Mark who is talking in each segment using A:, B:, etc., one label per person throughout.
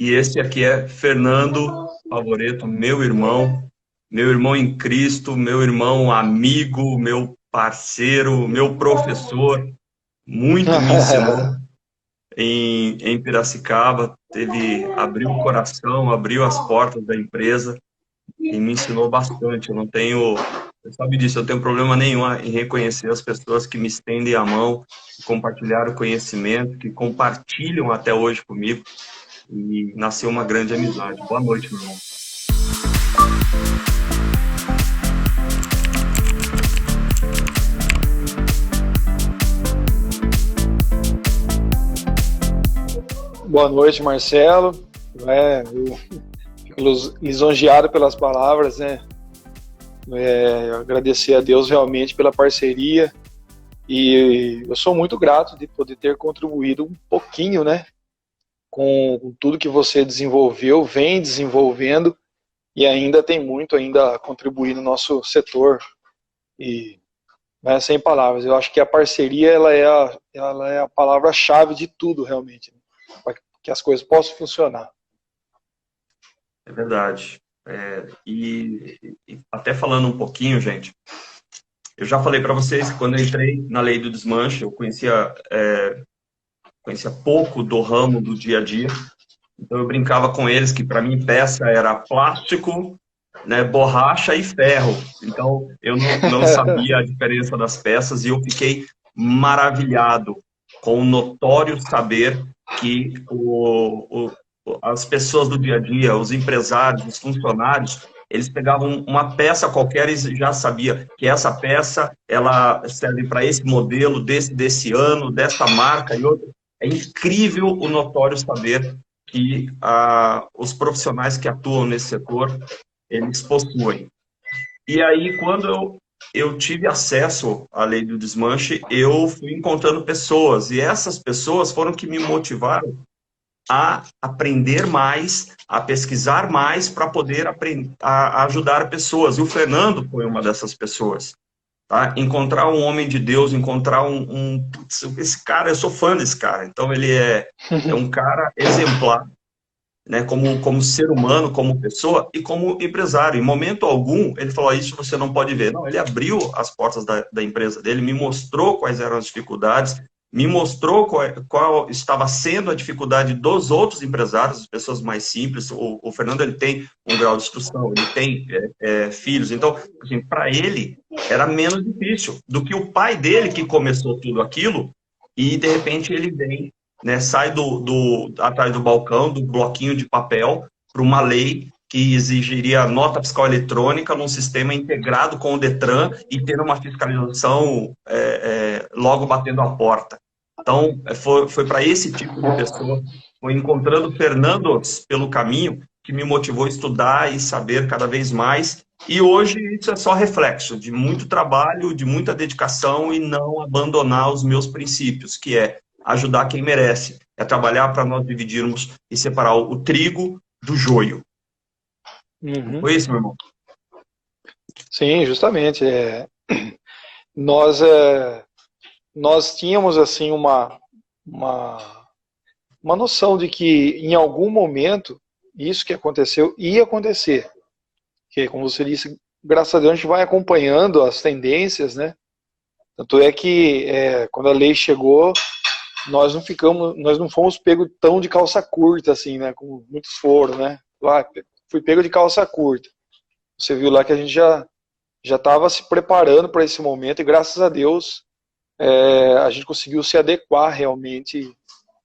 A: E esse aqui é Fernando Favoreto, meu irmão em Cristo, meu irmão amigo, meu parceiro, meu professor, muito me ensinou em Piracicaba, abriu o coração, abriu as portas da empresa e me ensinou bastante. Eu não tenho, você sabe disso, eu não tenho problema nenhum em reconhecer as pessoas que me estendem a mão, que compartilharam conhecimento, que compartilham até hoje comigo, e nasceu uma grande amizade. Boa noite, meu irmão.
B: Boa noite, Marcelo. Eu fico lisonjeado pelas palavras, né? Agradecer a Deus realmente pela parceria. E eu sou muito grato de poder ter contribuído um pouquinho, né? Com tudo que você desenvolveu, vem desenvolvendo e ainda tem muito ainda a contribuir no nosso setor. E, né, sem palavras, eu acho que a parceria ela é a palavra-chave de tudo realmente, né? Para que as coisas possam funcionar.
A: É verdade. E até falando um pouquinho, gente, eu já falei para vocês que quando eu entrei na lei do desmanche, eu conhecia pouco do ramo do dia a dia. Então eu brincava com eles que para mim peça era plástico, né, borracha e ferro. Então eu não sabia a diferença das peças e eu fiquei maravilhado com o notório saber que as pessoas do dia a dia, os empresários, os funcionários, eles pegavam uma peça qualquer e já sabia que essa peça ela serve para esse modelo, desse ano, dessa marca e outra. É incrível o notório saber que os profissionais que atuam nesse setor, eles possuem. E aí, quando eu tive acesso à lei do desmanche, eu fui encontrando pessoas, e essas pessoas foram que me motivaram a aprender mais, a pesquisar mais para poder a ajudar pessoas. E o Fernando foi uma dessas pessoas. Tá? Encontrar um homem de Deus, encontrar esse cara, eu sou fã desse cara, então ele é um cara exemplar, né, como ser humano, como pessoa e como empresário. Em momento algum, ele falou, isso você não pode ver. Não, ele abriu as portas da empresa dele, me mostrou quais eram as dificuldades, me mostrou qual estava sendo a dificuldade dos outros empresários, as pessoas mais simples. O Fernando, ele tem um grau de instrução, ele tem filhos. Então, assim, para ele, era menos difícil do que o pai dele, que começou tudo aquilo, e, de repente, ele vem, né, sai atrás do balcão, do bloquinho de papel, para uma lei que exigiria nota fiscal eletrônica num sistema integrado com o Detran e ter uma fiscalização logo batendo a porta. Então, foi para esse tipo de pessoa, foi encontrando Fernandos pelo caminho, que me motivou a estudar e saber cada vez mais. E hoje isso é só reflexo de muito trabalho, de muita dedicação e não abandonar os meus princípios, que é ajudar quem merece, é trabalhar para nós dividirmos e separar o trigo do joio.
B: Uhum.
A: Foi isso, meu irmão?
B: Sim, justamente. Nós, nós tínhamos assim uma noção de que em algum momento isso que aconteceu ia acontecer. Que, como você disse, graças a Deus a gente vai acompanhando as tendências, né? Tanto é que quando a lei chegou, nós não fomos pegos tão de calça curta assim, né? Como muitos foram, né? Fui pego de calça curta. Você viu lá que a gente já estava se preparando para esse momento e graças a Deus a gente conseguiu se adequar realmente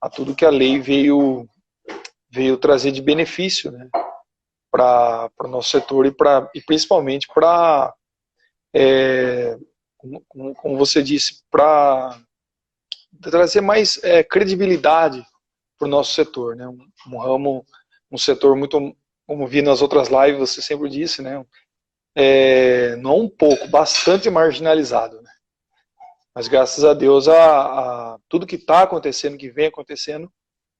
B: a tudo que a lei veio trazer de benefício, né, para o nosso setor e principalmente para, como você disse, para trazer mais credibilidade para o nosso setor, né, um ramo, um setor muito, como vi nas outras lives, você sempre disse, né, não um pouco, bastante marginalizado, né? Mas graças a Deus tudo que está acontecendo, que vem acontecendo,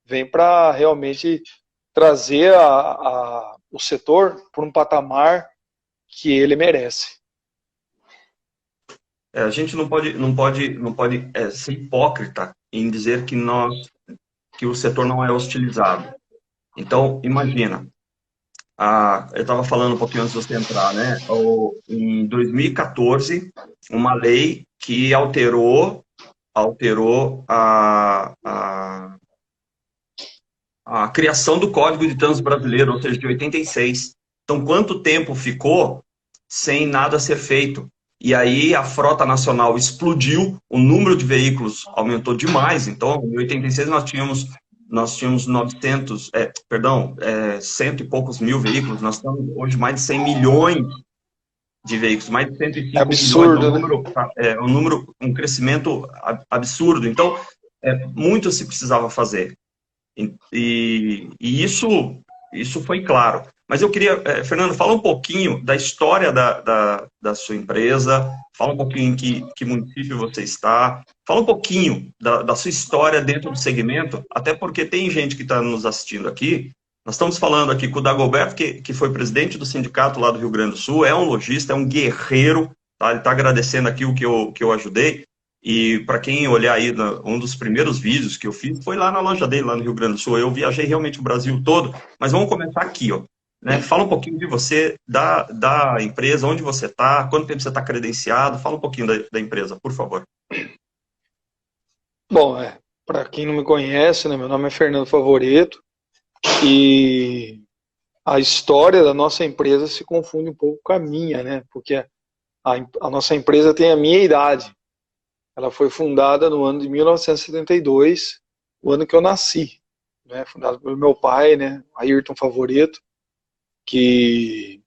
B: vem para realmente trazer o setor para um patamar que ele merece.
A: A gente não pode ser hipócrita em dizer que o setor não é hostilizado. Então, imagina, eu estava falando um pouquinho antes de você entrar, né? Em 2014, uma lei que alterou a criação do Código de Trânsito Brasileiro, ou seja, de 86. Então, quanto tempo ficou sem nada ser feito? E aí a frota nacional explodiu, o número de veículos aumentou demais. Então, em 86 nós tínhamos 100 e poucos mil veículos. Nós temos hoje mais de 100 milhões de veículos, mais de
B: É
A: 105 milhões.
B: absurdo, né?
A: Um crescimento absurdo. Então, muito se precisava fazer. E isso foi claro. Mas eu queria, Fernando, fala um pouquinho da história da sua empresa, fala um pouquinho em que município você está, fala um pouquinho da sua história dentro do segmento, até porque tem gente que está nos assistindo aqui. Nós estamos falando aqui com o Dagoberto, que foi presidente do sindicato lá do Rio Grande do Sul, é um lojista, é um guerreiro, tá? Ele está agradecendo aqui o que eu ajudei. E para quem olhar aí, um dos primeiros vídeos que eu fiz foi lá na loja dele, lá no Rio Grande do Sul. Eu viajei realmente o Brasil todo, mas vamos começar aqui, ó. Né? Fala um pouquinho de você, da empresa, onde você está, quanto tempo você está credenciado. Fala um pouquinho da empresa, por favor.
B: Bom, para quem não me conhece, né, meu nome é Fernando Favoreto e a história da nossa empresa se confunde um pouco com a minha, né? Porque a nossa empresa tem a minha idade. Ela foi fundada no ano de 1972, o ano que eu nasci, né? Fundada pelo meu pai, né? Ayrton Favoreto, que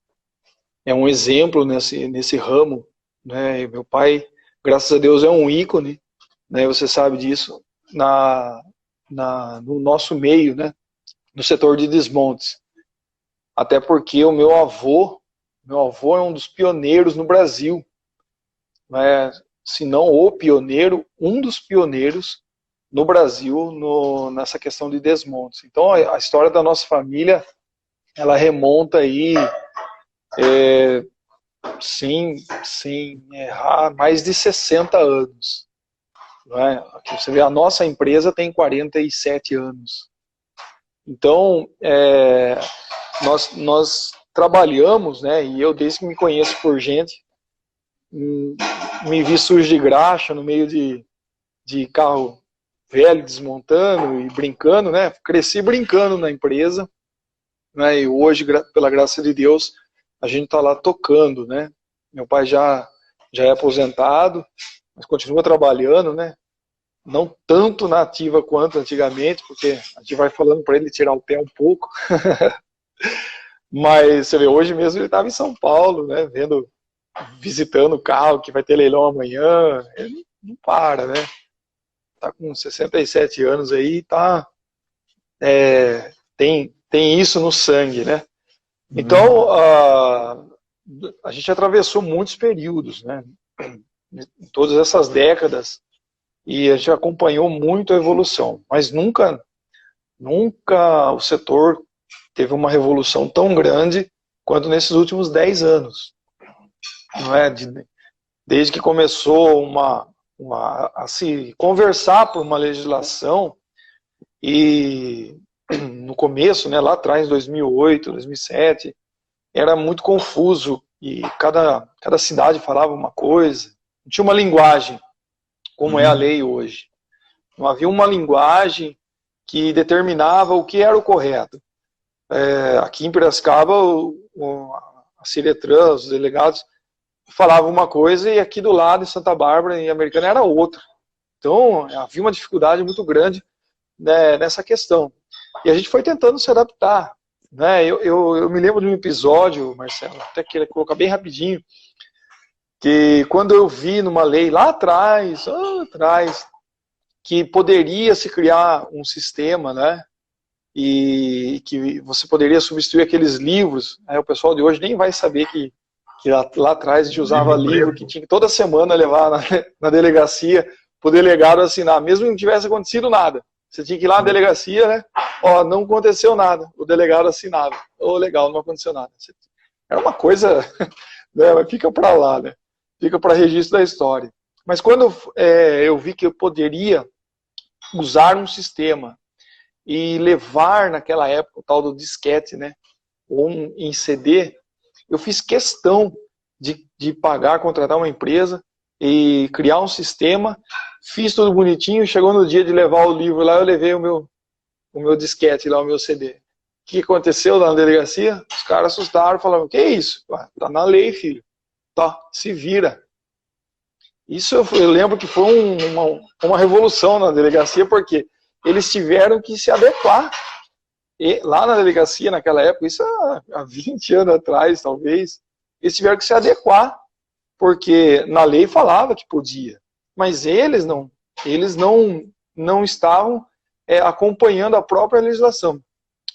B: é um exemplo nesse ramo, né? E meu pai, graças a Deus, é um ícone, né? Você sabe disso, no nosso meio, né? No setor de desmontes. Até porque o meu avô é um dos pioneiros no Brasil, né? Se não o pioneiro, um dos pioneiros no Brasil nessa questão de desmontes. Então a história da nossa família, ela remonta aí, sem errar, mais de 60 anos. Né? Aqui você vê, a nossa empresa tem 47 anos. Então, nós trabalhamos, né, e eu desde que me conheço por gente, me vi sujo de graxa no meio de carro velho, desmontando e brincando, né? Cresci brincando na empresa, né? E hoje, pela graça de Deus, a gente está lá tocando, né? Meu pai já é aposentado, mas continua trabalhando, né? Não tanto na ativa quanto antigamente, porque a gente vai falando para ele tirar o pé um pouco. Mas você vê, hoje mesmo ele estava em São Paulo, né? Visitando o carro que vai ter leilão amanhã. Ele não para, né? Tá com 67 anos aí, tem isso no sangue, né? Então, a gente atravessou muitos períodos, né? Em todas essas décadas, e a gente acompanhou muito a evolução, mas nunca o setor teve uma revolução tão grande quanto nesses últimos 10 anos. Não é? Desde que começou a se conversar por uma legislação, e no começo, né, lá atrás, em 2008, 2007, era muito confuso, e cada cidade falava uma coisa, não tinha uma linguagem, como é a lei hoje. Não havia uma linguagem que determinava o que era o correto. Aqui em Piracicaba, a Ciretran, os delegados, falava uma coisa e aqui do lado, em Santa Bárbara, em Americana, era outra. Então, havia uma dificuldade muito grande, né, nessa questão. E a gente foi tentando se adaptar. Né? Eu me lembro de um episódio, Marcelo, até queria colocar bem rapidinho, que quando eu vi numa lei lá atrás, que poderia se criar um sistema, né, e que você poderia substituir aqueles livros, o pessoal de hoje nem vai saber que lá atrás a gente usava livro que tinha que toda semana levar na delegacia para o delegado assinar, mesmo que não tivesse acontecido nada. Você tinha que ir lá na delegacia, né? Ó, não aconteceu nada. O delegado assinava. Legal, não aconteceu nada. Era uma coisa, né? Mas fica para lá, né? Fica para registro da história. Mas quando eu vi que eu poderia usar um sistema e levar naquela época o tal do disquete, né? Ou em CD, eu fiz questão de pagar, contratar uma empresa e criar um sistema, fiz tudo bonitinho, chegou no dia de levar o livro lá, eu levei o meu disquete lá, o meu CD. O que aconteceu lá na delegacia? Os caras assustaram, falaram, que é isso? Tá na lei, filho. Tá, se vira. Isso eu lembro que foi uma revolução na delegacia, porque eles tiveram que se adequar. E lá na delegacia, naquela época, isso há 20 anos atrás, talvez, eles tiveram que se adequar, porque na lei falava que podia, mas eles não estavam acompanhando a própria legislação.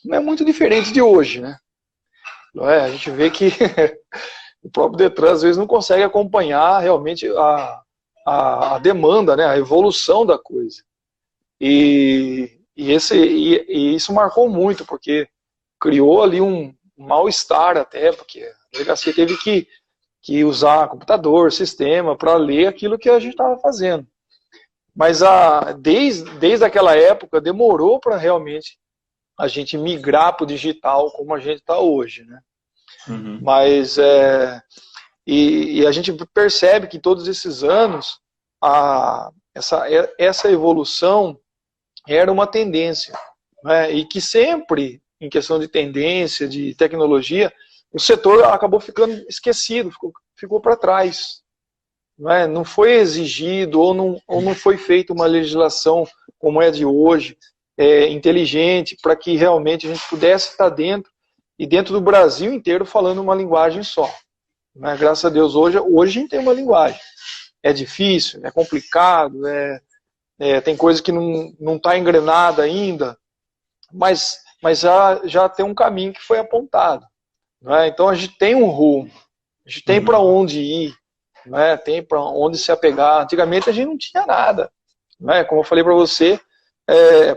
B: Não é muito diferente de hoje, né? A gente vê que o próprio Detran, às vezes, não consegue acompanhar realmente a demanda, né? A evolução da coisa. E isso marcou muito, porque criou ali um mal-estar até, porque a delegacia teve que usar computador, sistema, para ler aquilo que a gente estava fazendo. Mas desde aquela época demorou para realmente a gente migrar para o digital como a gente está hoje, né?
A: Uhum.
B: Mas e a gente percebe que todos esses anos essa evolução era uma tendência, né? E que sempre, em questão de tendência, de tecnologia, o setor acabou ficando esquecido, ficou para trás. Não foi exigido ou não foi feita uma legislação como é de hoje, inteligente, para que realmente a gente pudesse estar dentro, e dentro do Brasil inteiro falando uma linguagem só. Graças a Deus, hoje a gente tem uma linguagem. É difícil, é complicado, tem coisa que não está engrenada ainda, mas já tem um caminho que foi apontado. Então a gente tem um rumo, a gente tem para onde ir, tem para onde se apegar. Antigamente a gente não tinha nada. Como eu falei para você,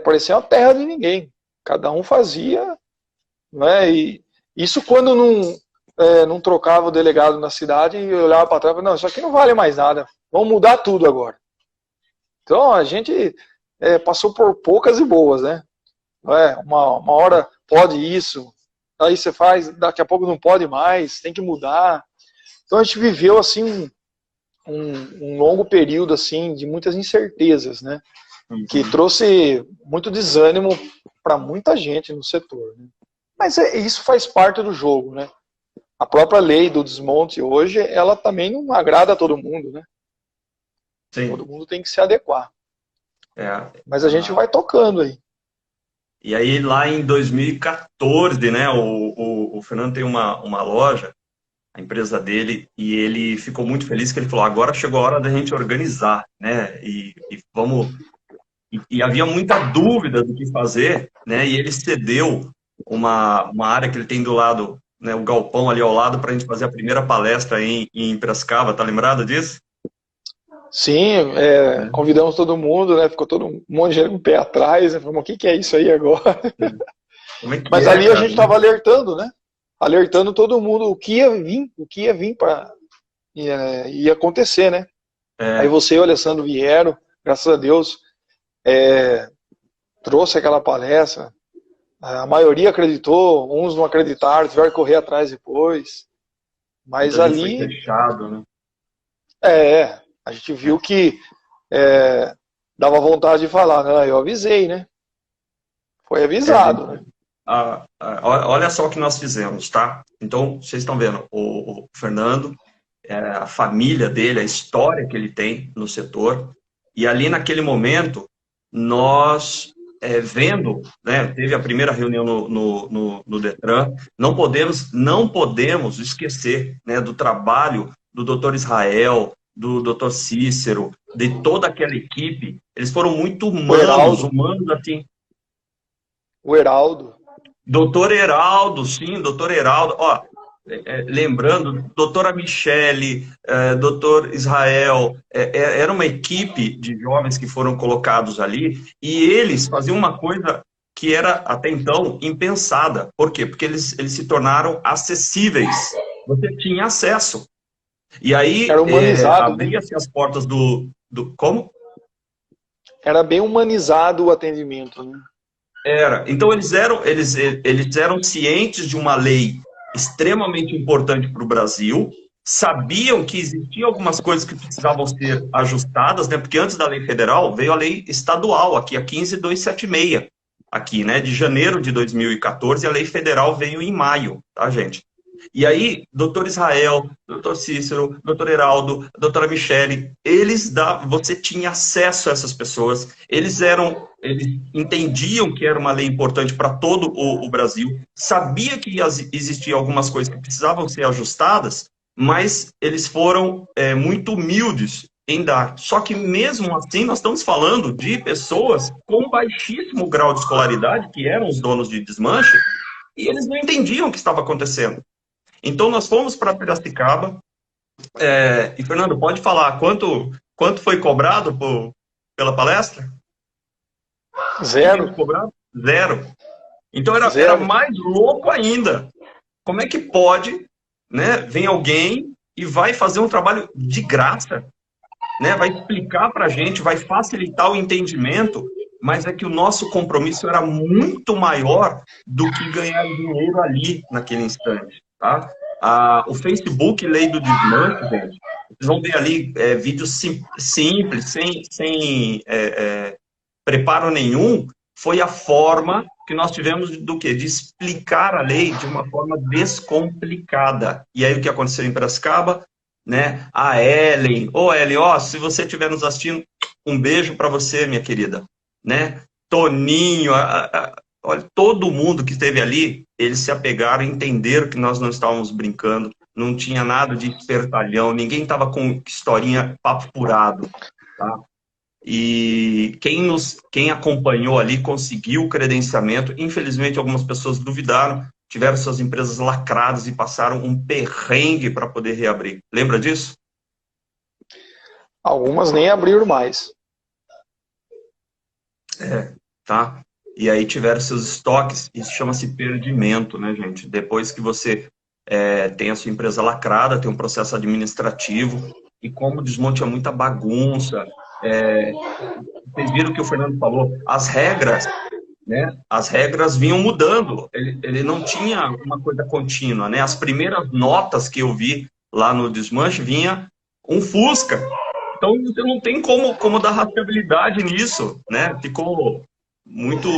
B: parecia uma terra de ninguém. Cada um fazia. E isso quando não trocava o delegado na cidade e olhava para trás e falava, não, isso aqui não vale mais nada, vamos mudar tudo agora. Então a gente passou por poucas e boas, né? Uma hora pode isso, aí você faz, daqui a pouco não pode mais, tem que mudar. Então a gente viveu assim um longo período assim de muitas incertezas, né? Que trouxe muito desânimo para muita gente no setor, né? Mas isso faz parte do jogo, né? A própria lei do desmonte hoje, ela também não agrada a todo mundo, né? Sim. Todo mundo tem que se adequar. Mas a gente vai tocando aí.
A: E aí lá em 2014, né, o Fernando tem uma loja, a empresa dele, e ele ficou muito feliz que ele falou, agora chegou a hora da gente organizar, né, e vamos... E havia muita dúvida do que fazer, né, e ele cedeu uma área que ele tem do lado, né, o galpão ali ao lado, para a gente fazer a primeira palestra em Piracicaba, tá lembrado disso?
B: Sim, convidamos todo mundo, né? Ficou todo um monte de gente com o pé atrás, né? Falamos, o que é isso aí agora? Mas ali a gente estava alertando, né? Alertando todo mundo o que ia vir para ia acontecer, né? Aí você e o Alessandro vieram, graças a Deus, trouxe aquela palestra. A maioria acreditou, uns não acreditaram, tiveram que correr atrás depois. Mas ali
A: foi fechado, né?
B: A gente viu que dava vontade de falar, né? Eu avisei, né? Foi avisado, né?
A: Olha só o que nós fizemos, tá? Então, vocês estão vendo, o Fernando, a família dele, a história que ele tem no setor, e ali naquele momento, nós, vendo, né, teve a primeira reunião no Detran, não podemos esquecer, né, do trabalho do Dr. Israel, do Dr. Cícero, de toda aquela equipe. Eles foram muito humanos assim.
B: O Heraldo.
A: Doutor Heraldo, sim, doutor Heraldo. Ó, lembrando, doutora Michele, doutor Israel, era uma equipe de jovens que foram colocados ali, e eles faziam uma coisa que era, até então, impensada. Por quê? Porque eles se tornaram acessíveis. Você tinha acesso. E aí, abria-se as portas do... Como?
B: Era bem humanizado o atendimento, né?
A: Era. Então eles eram cientes de uma lei extremamente importante para o Brasil, sabiam que existiam algumas coisas que precisavam ser ajustadas, né? Porque antes da lei federal veio a lei estadual, aqui a 15276, aqui, né? De janeiro de 2014, e a lei federal veio em maio, tá, gente? E aí, doutor Israel, doutor Cícero, doutor Heraldo, doutora Michele, você tinha acesso a essas pessoas, eles entendiam que era uma lei importante para todo o Brasil, sabia que existiam algumas coisas que precisavam ser ajustadas, mas eles foram muito humildes em dar. Só que mesmo assim, nós estamos falando de pessoas com baixíssimo grau de escolaridade, que eram os donos de desmanche, e eles não entendiam o que estava acontecendo. Então, nós fomos para Piracicaba, e, Fernando, pode falar quanto foi cobrado pela palestra?
B: Zero.
A: Cobrado? Zero. Então, era
B: Zero.
A: mais louco ainda. Como é que pode, né, vem alguém e vai fazer um trabalho de graça, né, vai explicar para a gente, vai facilitar o entendimento, mas é que o nosso compromisso era muito maior do que ganhar dinheiro ali, naquele instante, tá? O Facebook Lei do Desmanche, gente, vocês vão ver ali vídeos simples, sem preparo nenhum, foi a forma que nós tivemos do quê? De explicar a lei de uma forma descomplicada. E aí o que aconteceu em Piracicaba? Né? A Ellen, Ellen, se você estiver nos assistindo, um beijo para você, minha querida, né? Toninho, olha, todo mundo que esteve ali, eles se apegaram, entenderam que nós não estávamos brincando, não tinha nada de espertalhão, ninguém estava com historinha papo furado, tá? E quem acompanhou ali conseguiu o credenciamento. Infelizmente, algumas pessoas duvidaram, tiveram suas empresas lacradas e passaram um perrengue para poder reabrir. Lembra disso?
B: Algumas nem abriram mais.
A: Tá? E aí tiveram seus estoques, isso chama-se perdimento, né, gente? Depois que você tem a sua empresa lacrada, tem um processo administrativo, e como o desmonte é muita bagunça, vocês viram o que o Fernando falou, as regras, né? As regras vinham mudando, ele não tinha uma coisa contínua, né? As primeiras notas que eu vi lá no desmanche vinha um Fusca, então você não tem como dar rastreabilidade nisso, né? Ficou muito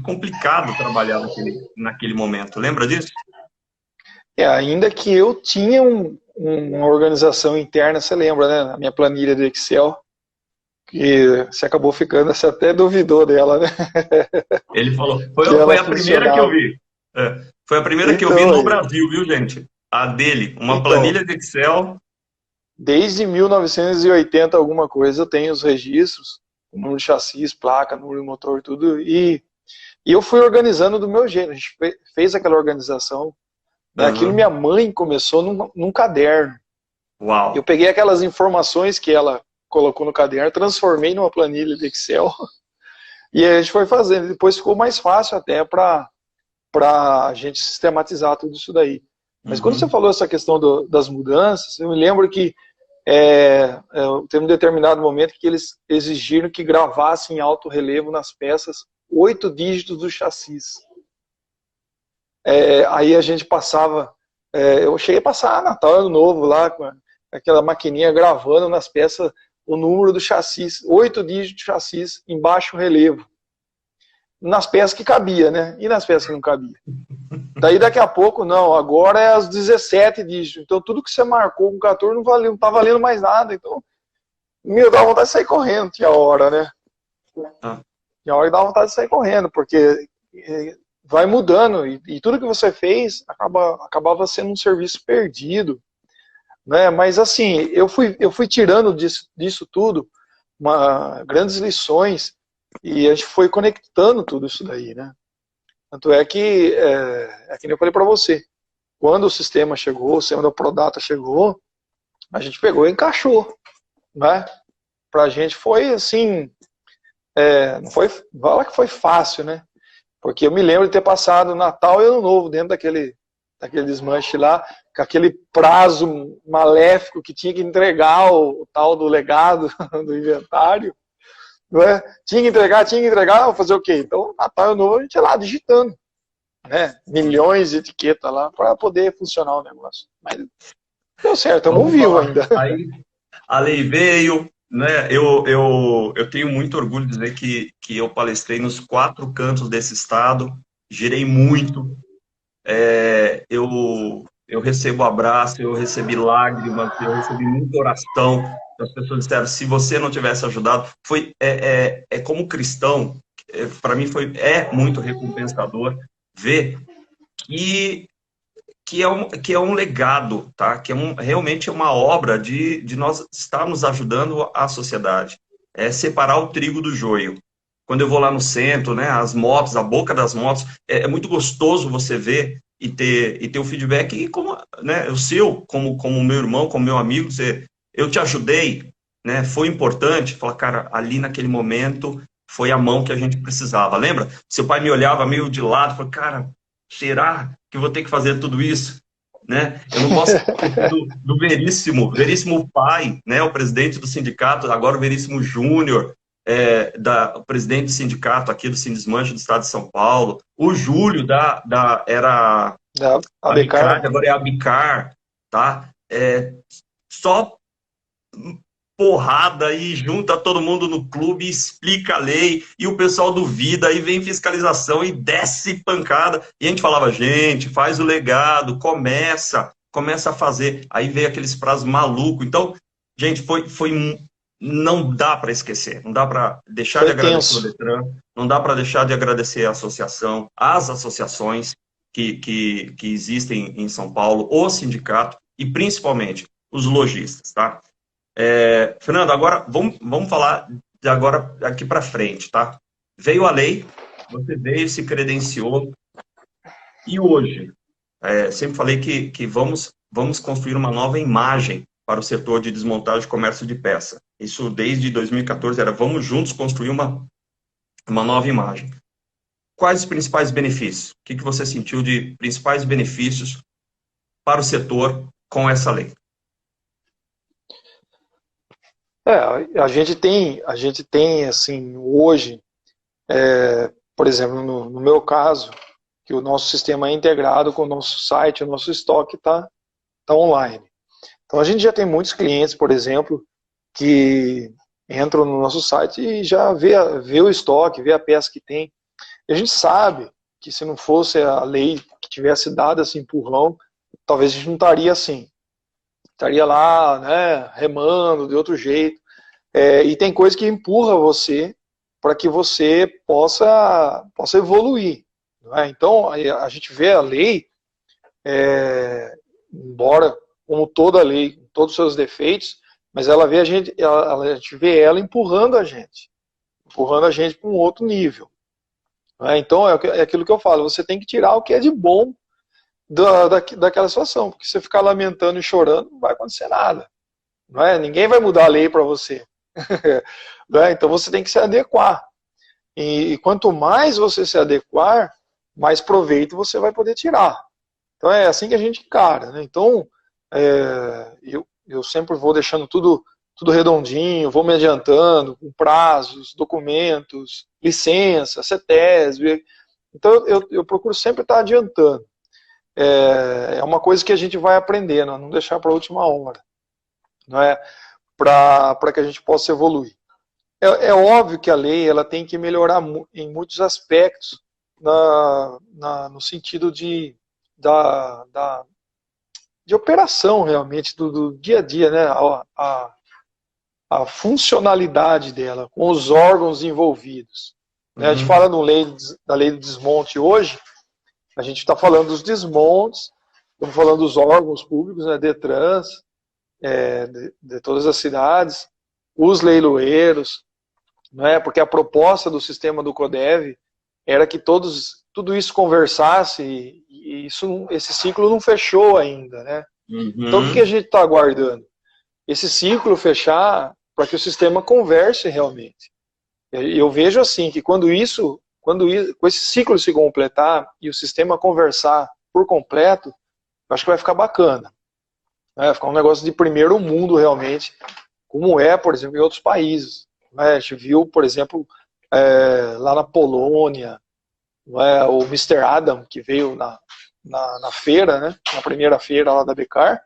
A: complicado trabalhar naquele momento, lembra disso?
B: Ainda que eu tinha uma organização interna, você lembra, né? A minha planilha do Excel, que você acabou ficando, você até duvidou dela, né?
A: Ele falou, foi a primeira que eu vi. Foi a primeira que eu vi no Brasil, viu, gente? A dele, uma planilha de Excel.
B: Desde 1980, alguma coisa, eu tenho os registros, o número de chassis, placa, número de motor, tudo, e eu fui organizando do meu jeito. A gente fez aquela organização. Aquilo minha mãe começou num caderno.
A: Uau.
B: Eu peguei aquelas informações que ela colocou no caderno, transformei numa planilha de Excel e a gente foi fazendo. Depois ficou mais fácil até para a gente sistematizar tudo isso daí. Mas quando você falou essa questão das mudanças, eu me lembro que teve um determinado momento que eles exigiram que gravassem em alto relevo nas peças 8 dígitos do chassis. Aí a gente passava, eu cheguei a passar Natal, Ano Novo lá, com aquela maquininha gravando nas peças o número do chassis, 8 dígitos de chassis em baixo relevo. Nas peças que cabia, né? E nas peças que não cabia. Daí daqui a pouco, não, agora é as 17 dígitos. Então tudo que você marcou com 14 não tá valendo mais nada. Então, dá vontade de sair correndo, tinha hora, né? Tinha hora que dá vontade de sair correndo, porque vai mudando e tudo que você fez acabava sendo um serviço perdido, né? Mas assim, eu fui tirando disso tudo grandes lições e a gente foi conectando tudo isso daí, né? Tanto é que eu falei para você, quando o sistema chegou, o sistema da Prodata chegou, a gente pegou e encaixou, né? Pra gente foi assim, não foi, fala que foi fácil, né? Porque eu me lembro de ter passado Natal e Ano Novo dentro daquele desmanche lá, com aquele prazo maléfico que tinha que entregar o tal do legado do inventário. Não é? Tinha que entregar, vou fazer o quê? Então, Natal e Novo, a gente ia lá digitando, né? Milhões de etiquetas lá para poder funcionar o negócio. Mas deu certo, estamos
A: Vamos
B: vivos
A: falar.
B: ainda.
A: Aí a lei veio, né? Eu tenho muito orgulho de dizer que eu palestrei nos 4 cantos desse estado, girei muito. Eu recebo abraço, eu recebi lágrimas, eu recebi muita oração. As pessoas disseram, se você não tivesse ajudado, como cristão, para mim é muito recompensador ver que que é um legado, tá? Que realmente é uma obra de nós estarmos ajudando a sociedade. É separar o trigo do joio. Quando eu vou lá no centro, né, as motos, a boca das motos, é muito gostoso você ver e ter o feedback, e como, né, o seu, como meu irmão, como meu amigo, eu te ajudei, né, foi importante. Falar, cara, ali naquele momento foi a mão que a gente precisava. Lembra? Seu pai me olhava meio de lado, falou, cara, será que eu vou ter que fazer tudo isso? Né? Eu não posso esquecer do Veríssimo pai, né, o presidente do sindicato, agora o Veríssimo Júnior, o presidente do sindicato aqui do Sindesmanche do estado de São Paulo, o Júlio era
B: Da
A: a
B: Abecar,
A: Bicar, agora é a Bicar, tá? Só porrada e junta todo mundo no clube, explica a lei, e o pessoal duvida, aí vem fiscalização e desce pancada. E a gente falava, gente, faz o legado, começa a fazer. Aí veio aqueles prazos malucos. Então, gente, não dá para esquecer, não dá para deixar de
B: foi
A: agradecer o
B: tenso.
A: Detran, não dá para deixar de agradecer a associação, as associações que existem em São Paulo, o sindicato e principalmente os lojistas, tá? Fernando, agora vamos falar de agora aqui para frente, tá? Veio a lei, você veio, se credenciou, e hoje, sempre falei que vamos construir uma nova imagem para o setor de desmontagem e comércio de peça. Isso desde 2014 era vamos juntos construir uma nova imagem. Quais os principais benefícios? O que você sentiu de principais benefícios para o setor com essa lei?
B: A gente tem assim, hoje, por exemplo, no meu caso, que o nosso sistema é integrado com o nosso site, o nosso estoque tá online. Então a gente já tem muitos clientes, por exemplo, que entram no nosso site e já vê o estoque, vê a peça que tem. E a gente sabe que se não fosse a lei que tivesse dado esse empurrão, talvez a gente não estaria assim. Estaria lá, né, remando de outro jeito. E tem coisa que empurra você para que você possa evoluir. Não é? Então, a gente vê a lei, embora, como toda lei, com todos os seus defeitos, mas a gente vê ela empurrando a gente para um outro nível. Não é? Então, é aquilo que eu falo, você tem que tirar o que é de bom daquela situação, porque se você ficar lamentando e chorando, não vai acontecer nada. Não é? Ninguém vai mudar a lei para você. Não é? Então você tem que se adequar. E quanto mais você se adequar, mais proveito você vai poder tirar. Então é assim que a gente encara. Né? Então, eu sempre vou deixando tudo redondinho, vou me adiantando, com prazos, documentos, licença, CETESB. Então eu procuro sempre estar adiantando. É uma coisa que a gente vai aprendendo, não deixar para a última hora, não é? Para que a gente possa evoluir. É óbvio que a lei ela tem que melhorar em muitos aspectos no sentido de operação realmente do dia a dia, né? A funcionalidade dela com os órgãos envolvidos. Né? A gente fala da lei do desmonte hoje. A gente está falando dos desmontes, estamos falando dos órgãos públicos, né, Detrans, de todas as cidades, os leiloeiros, né, porque a proposta do sistema do CODEV era que tudo isso conversasse e esse ciclo não fechou ainda. Né? Então o que a gente está aguardando? Esse ciclo fechar para que o sistema converse realmente. Eu vejo assim, que quando com esse ciclo se completar e o sistema conversar por completo, acho que vai ficar bacana. Vai ficar um negócio de primeiro mundo realmente, como por exemplo, em outros países. né? A gente viu, por exemplo, lá na Polônia, o Mr. Adam, que veio na feira, né? Na primeira feira lá da Becar,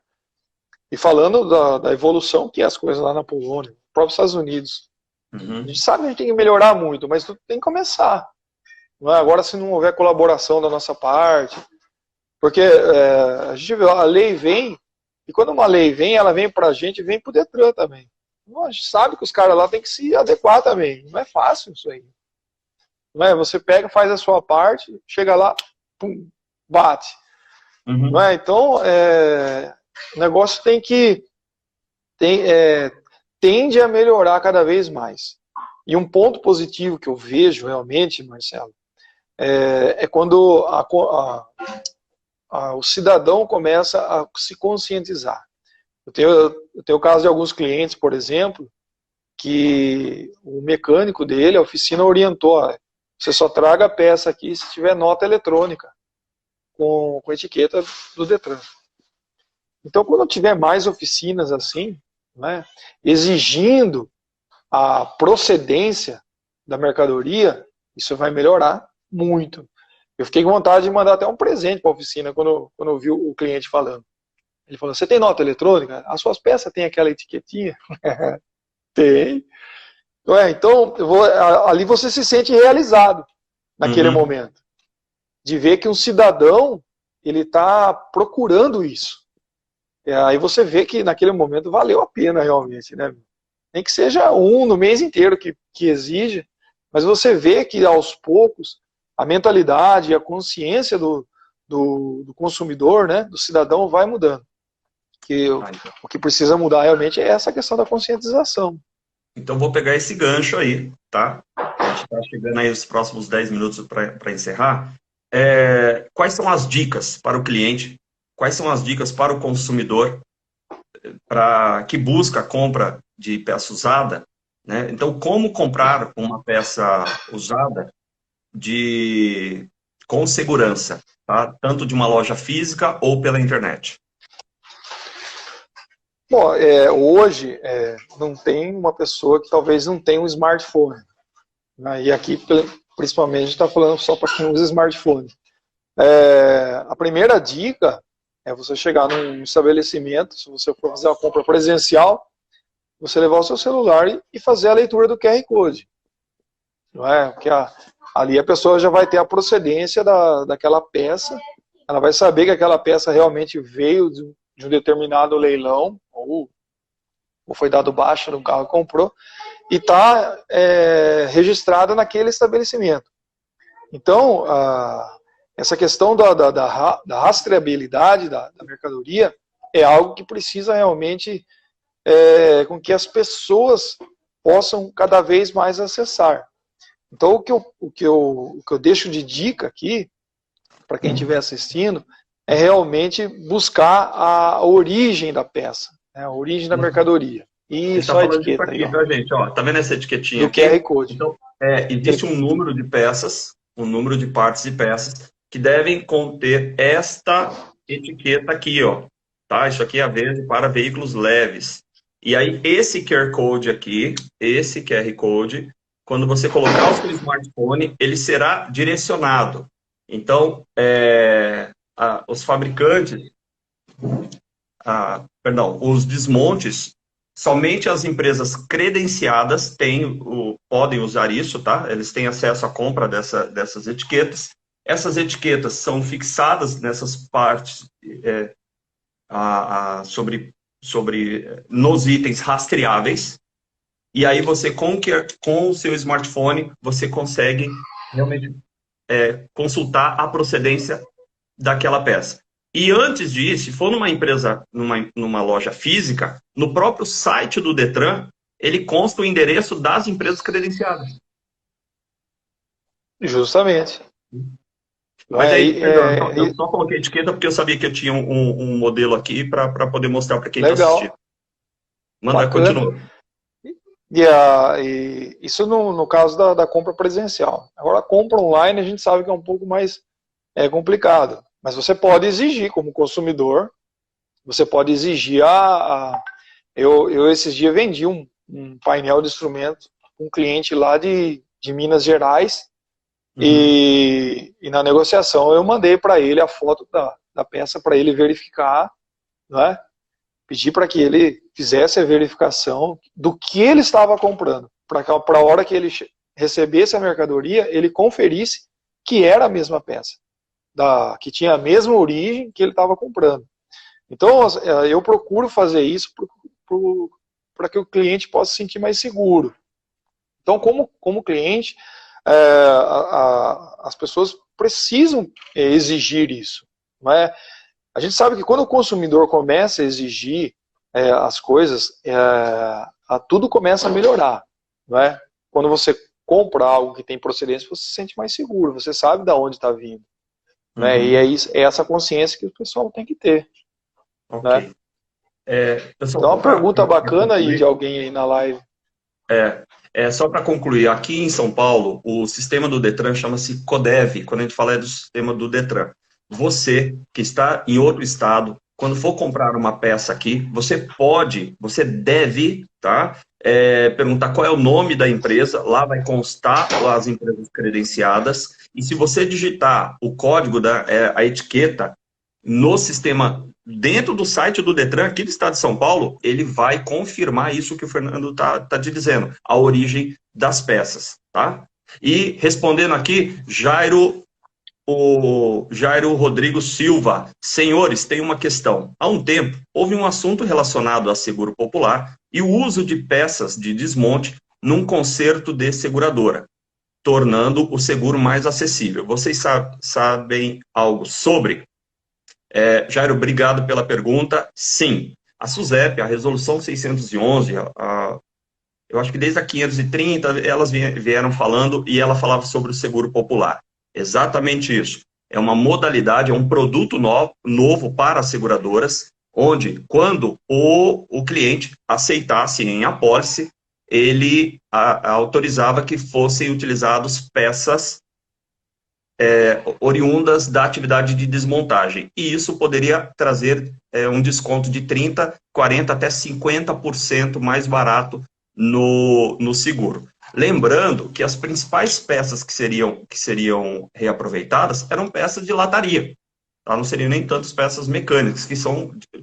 B: e falando da evolução que é as coisas lá na Polônia, nos próprios Estados Unidos.
A: Uhum.
B: A gente sabe que a gente tem que melhorar muito, mas tudo tem que começar. Não é? Agora, se não houver colaboração da nossa parte, porque a gente vê, a lei vem, e quando uma lei vem, ela vem pra gente e vem pro Detran também. Então, a gente sabe que os caras lá têm que se adequar também. Não é fácil isso aí. Não é? Você pega, faz a sua parte, chega lá, pum, bate.
A: Uhum.
B: Não é? Então, o negócio tende a melhorar cada vez mais. E um ponto positivo que eu vejo realmente, Marcelo, é quando o cidadão começa a se conscientizar. Eu tenho o caso de alguns clientes, por exemplo, que o mecânico dele, a oficina, orientou: você só traga a peça aqui se tiver nota eletrônica, com etiqueta do Detran. Então, quando tiver mais oficinas assim, né, exigindo a procedência da mercadoria, isso vai melhorar muito. Eu fiquei com vontade de mandar até um presente para a oficina quando eu vi o cliente falando. Ele falou: você tem nota eletrônica? As suas peças têm aquela etiquetinha? Tem. Então, ali você se sente realizado naquele momento. De ver que um cidadão ele está procurando isso. Aí você vê que naquele momento valeu a pena realmente, né? Nem que seja no mês inteiro que exige, mas você vê que aos poucos a mentalidade e a consciência do consumidor, né, do cidadão, vai mudando. O que precisa mudar realmente é essa questão da conscientização.
A: Então vou pegar esse gancho aí, tá? A gente está chegando aí os próximos 10 minutos para encerrar. Quais são as dicas para o cliente? Quais são as dicas para o consumidor que busca a compra de peça usada, né? Então, como comprar uma peça usada com segurança, tá? Tanto de uma loja física ou pela internet?
B: Bom, hoje não tem uma pessoa que talvez não tenha um smartphone, né? E aqui, principalmente, a gente está falando só para quem usa smartphone. A primeira dica é você chegar num estabelecimento, se você for fazer uma compra presencial, você levar o seu celular e fazer a leitura do QR Code. Não é? Porque ali a pessoa já vai ter a procedência daquela peça, ela vai saber que aquela peça realmente veio de um determinado leilão, ou foi dado baixa no carro que comprou, e está registrada naquele estabelecimento. Então, essa questão da rastreabilidade da mercadoria é algo que precisa realmente com que as pessoas possam cada vez mais acessar. Então, o que eu deixo de dica aqui, para quem estiver assistindo, é realmente buscar a origem da peça, né, a origem da mercadoria. E só a etiqueta
A: aqui,
B: aí,
A: tá, gente? Ó, tá vendo essa etiquetinha
B: do
A: aqui?
B: QR Code.
A: Então, existe um número de peças, um número de partes e peças que devem conter esta etiqueta aqui, ó. Tá? Isso aqui é a verde para veículos leves. E aí, esse QR Code aqui, esse QR Code, quando você colocar o seu smartphone, ele será direcionado. Então, os fabricantes, os desmontes, somente as empresas credenciadas podem usar isso, tá? Eles têm acesso à compra dessas etiquetas. Essas etiquetas são fixadas nessas partes nos itens rastreáveis. E aí você, com o seu smartphone, você consegue realmente consultar a procedência daquela peça. E antes disso, se for numa empresa, numa loja física, no próprio site do Detran, ele consta o endereço das empresas credenciadas.
B: Justamente.
A: Mas aí, eu só coloquei etiqueta porque eu sabia que eu tinha um modelo aqui para poder mostrar para quem está assistindo. Manda, continua.
B: E isso no caso da compra presencial. Agora, a compra online a gente sabe que é um pouco mais complicado. Mas você pode exigir, como consumidor, você pode exigir eu esses dias vendi um painel de instrumento um cliente lá de Minas Gerais,
A: Uhum.
B: e na negociação eu mandei para ele a foto da peça para ele verificar, né? Pedi para que ele fizesse a verificação do que ele estava comprando, para a hora que ele recebesse a mercadoria, ele conferisse que era a mesma peça, que tinha a mesma origem que ele estava comprando. Então, eu procuro fazer isso para que o cliente possa se sentir mais seguro. Então, como cliente, as pessoas precisam exigir isso. Não é? A gente sabe que quando o consumidor começa a exigir as coisas, tudo começa a melhorar. Não é? Quando você compra algo que tem procedência, você se sente mais seguro, você sabe de onde está vindo.
A: Uhum.
B: Né? E é essa consciência que o pessoal tem que ter.
A: Ok.
B: Né?
A: Pessoal,
B: Então, uma pergunta bacana aí de alguém aí na live.
A: Só para concluir, aqui em São Paulo, o sistema do Detran chama-se CODEV, quando a gente fala do sistema do Detran. Você, que está em outro estado, quando for comprar uma peça aqui, você deve, tá? Perguntar qual é o nome da empresa, lá vai constar as empresas credenciadas, e se você digitar o código, a etiqueta, no sistema, dentro do site do Detran, aqui do estado de São Paulo, ele vai confirmar isso que o Fernando tá te dizendo, a origem das peças, tá? E respondendo aqui, o Jairo Rodrigo Silva. Senhores, tem uma questão. Há um tempo, houve um assunto relacionado a seguro popular e o uso de peças de desmonte num concerto de seguradora, tornando o seguro mais acessível. Vocês sabem algo sobre? Jairo, obrigado pela pergunta. Sim, a SUSEP, a Resolução 611, eu acho que desde a 530, elas vieram falando e ela falava sobre o seguro popular. Exatamente isso. É uma modalidade, é um produto novo para as seguradoras, onde, quando o cliente aceitasse em apólice, ele autorizava que fossem utilizadas peças oriundas da atividade de desmontagem. E isso poderia trazer um desconto de 30%, 40%, até 50% mais barato no seguro. Lembrando que as principais peças que seriam reaproveitadas eram peças de lataria. Tá? Não seriam nem tantas peças mecânicas, que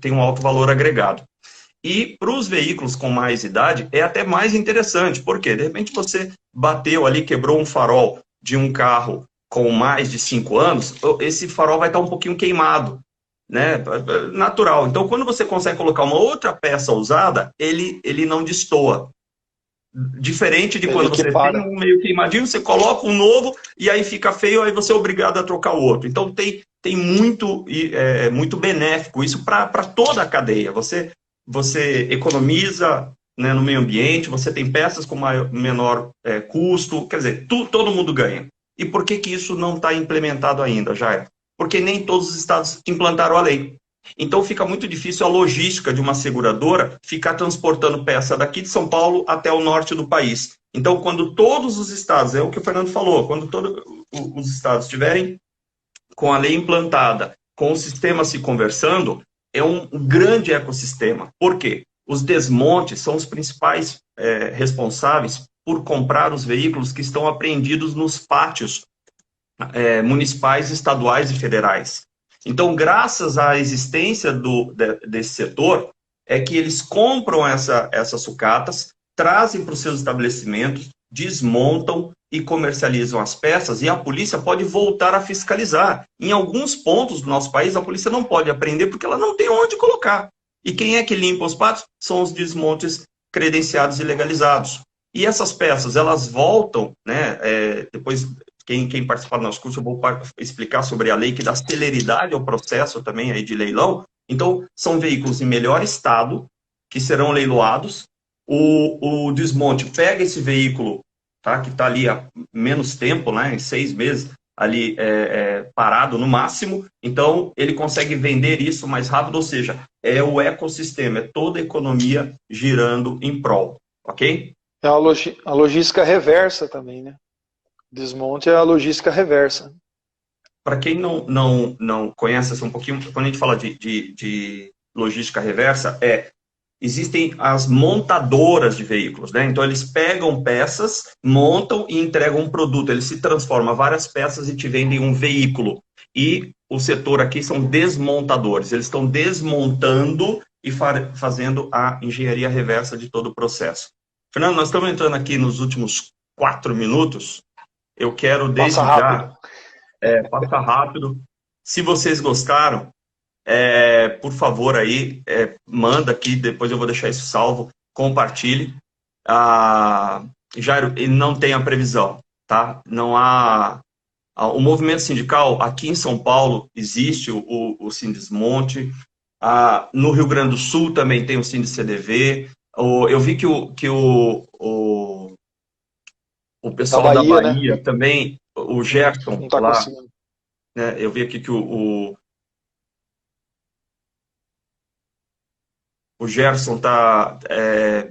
A: têm um alto valor agregado. E para os veículos com mais idade, é até mais interessante, porque de repente você bateu ali, quebrou um farol de um carro com mais de 5 anos, esse farol vai estar um pouquinho queimado, né? Natural. Então, quando você consegue colocar uma outra peça usada, ele não destoa. Diferente de quando você tem um meio queimadinho, você coloca um novo e aí fica feio, aí você é obrigado a trocar o outro. Então, tem muito benéfico isso para toda a cadeia. Você economiza, né, no meio ambiente, você tem peças com menor custo, quer dizer, todo mundo ganha. E por que isso não está implementado ainda, Jair? Porque nem todos os estados implantaram a lei. Então fica muito difícil a logística de uma seguradora ficar transportando peça daqui de São Paulo até o norte do país. Então, quando todos os estados, é o que o Fernando falou, quando todos os estados estiverem com a lei implantada, com o sistema se conversando, é um grande ecossistema. Por quê? Os desmontes são os principais responsáveis por comprar os veículos que estão apreendidos nos pátios municipais, estaduais e federais. Então, graças à existência desse setor, é que eles compram essas sucatas, trazem para os seus estabelecimentos, desmontam e comercializam as peças, e a polícia pode voltar a fiscalizar. Em alguns pontos do nosso país, a polícia não pode apreender porque ela não tem onde colocar. E quem é que limpa os pátios? São os desmontes credenciados e legalizados. E essas peças, elas voltam, né, depois... Quem participar do nosso curso, eu vou explicar sobre a lei que dá celeridade ao processo também aí de leilão. Então, são veículos em melhor estado, que serão leiloados. O desmonte pega esse veículo, tá, que está ali há menos tempo, né, em 6 meses, ali parado no máximo. Então, ele consegue vender isso mais rápido, ou seja, é o ecossistema, é toda a economia girando em prol, ok?
B: É a logística reversa também, né? Desmonte é a logística reversa.
A: Para quem não conhece assim, um pouquinho, quando a gente fala de logística reversa, existem as montadoras de veículos, né? Então, eles pegam peças, montam e entregam um produto. Eles se transformam em várias peças e te vendem um veículo. E o setor aqui são desmontadores. Eles estão desmontando e fazendo a engenharia reversa de todo o processo. Fernando, nós estamos entrando aqui nos últimos 4 minutos. Eu quero, desde já, passar rápido. Se vocês gostaram, por favor, aí, manda aqui, depois eu vou deixar isso salvo, compartilhe. Jairo, ele não tem a previsão, tá? Não há... O movimento sindical, aqui em São Paulo, existe o Sindesmonte. No Rio Grande do Sul também tem o Sindicdv. Eu vi que o pessoal da Bahia, né? Também, o Gerson,
B: não tá
A: lá,
B: conseguindo.
A: Né, eu vi aqui que o Gerson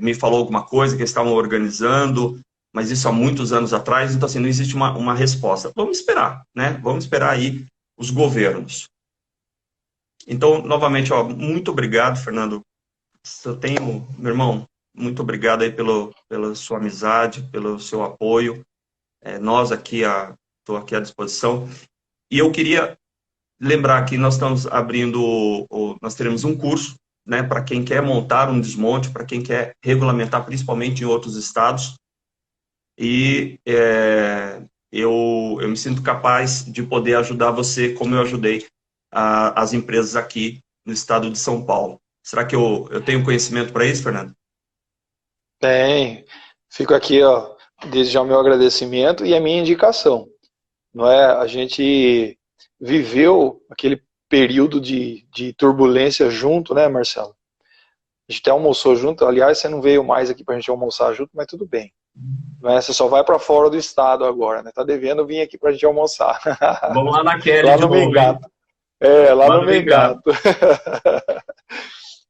A: me falou alguma coisa que eles estavam organizando, mas isso há muitos anos atrás, então assim, não existe uma resposta. Vamos esperar, né? Vamos esperar aí os governos. Então, novamente, muito obrigado, Fernando. Meu irmão, muito obrigado aí pela sua amizade, pelo seu apoio. Nós aqui, estou aqui à disposição. E eu queria lembrar que nós estamos abrindo, nós teremos um curso, né, para quem quer montar um desmonte, para quem quer regulamentar, principalmente em outros estados. E eu me sinto capaz de poder ajudar você, como eu ajudei as empresas aqui no estado de São Paulo. Será que eu tenho conhecimento para isso, Fernando?
B: Tem. Fico aqui, desde já o meu agradecimento e a minha indicação. Não é? A gente viveu aquele período de turbulência junto, né, Marcelo? A gente até almoçou junto. Aliás, você não veio mais aqui para a gente almoçar junto, mas tudo bem. Não é? Você só vai para fora do estado agora, né? Tá devendo vir aqui para a gente almoçar.
A: Vamos lá na Kelly
B: lá no Mengato. Lá no Mengato.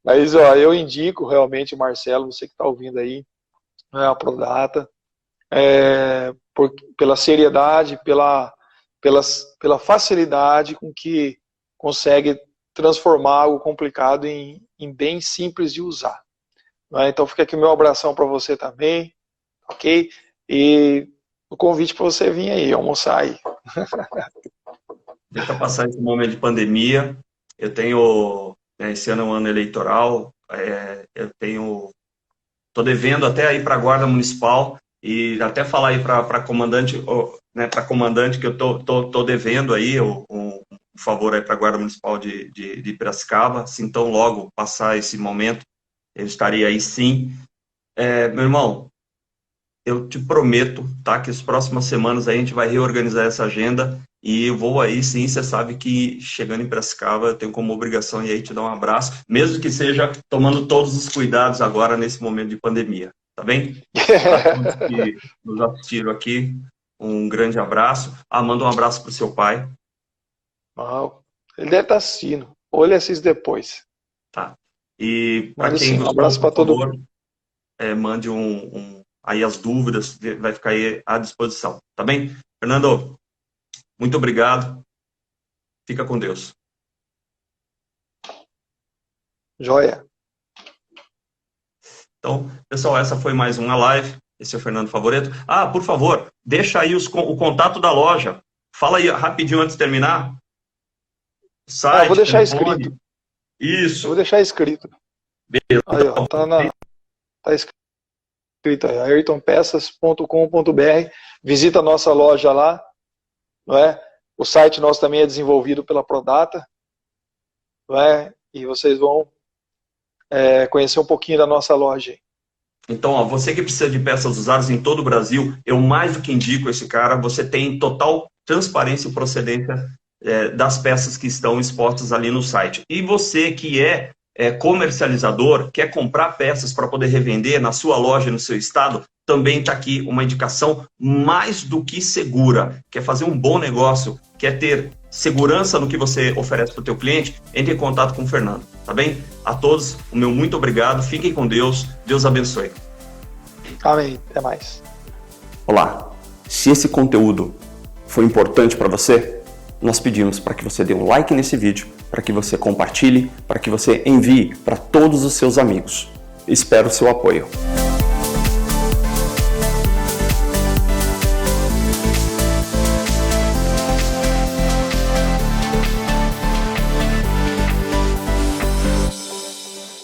B: Mas, eu indico realmente, Marcelo, você que está ouvindo aí, a Prodata, pela seriedade, pela facilidade com que consegue transformar algo complicado em bem simples de usar. Então fica aqui o meu abração para você também, ok? E o convite para você vir aí, almoçar aí.
A: Deixa passar esse momento de pandemia. Eu tenho, esse ano é um ano eleitoral, estou devendo até ir para a Guarda Municipal e até falar aí para comandante, né, para comandante que eu tô devendo aí um favor aí para a Guarda Municipal de Piracicaba. Assim, tão logo passar esse momento, eu estaria aí sim. Meu irmão, eu te prometo, tá, que as próximas semanas a gente vai reorganizar essa agenda e eu vou aí sim, você sabe que chegando em Piracicaba eu tenho como obrigação ir aí te dar um abraço, mesmo que seja tomando todos os cuidados agora nesse momento de pandemia, tá bem? Para todos que nos assistiram aqui, um grande abraço. Manda um abraço pro seu pai.
B: Ele deve estar assistindo, ou ele assiste depois.
A: Tá. E para quem
B: sim,
A: gostou,
B: um abraço para todo mundo.
A: Mande aí as dúvidas, vai ficar aí à disposição, tá bem? Fernando, muito obrigado. Fica com Deus.
B: Joia.
A: Então, pessoal, essa foi mais uma live. Esse é o Fernando Favoreto. Por favor, deixa aí o contato da loja. Fala aí rapidinho antes de terminar. Site,
B: eu vou deixar
A: telefone.
B: escrito.
A: Isso.
B: Eu vou deixar escrito.
A: Beleza.
B: Aí, tá escrito aí, ayrtonpeças.com.br. Visita a nossa loja lá, não é? O site nosso também é desenvolvido pela Prodata, não é? E vocês vão conhecer um pouquinho da nossa loja.
A: Então, você que precisa de peças usadas em todo o Brasil, eu mais do que indico esse cara. Você tem total transparência e procedência das peças que estão expostas ali no site. E você que é comercializador, quer comprar peças para poder revender na sua loja, no seu estado, também está aqui uma indicação mais do que segura. Quer fazer um bom negócio, quer ter segurança no que você oferece para o teu cliente, entre em contato com o Fernando, tá bem? A todos, o meu muito obrigado, fiquem com Deus, Deus abençoe.
B: Amém, até mais.
C: Olá, se esse conteúdo foi importante para você, nós pedimos para que você dê um like nesse vídeo, para que você compartilhe, para que você envie para todos os seus amigos. espero o seu apoio.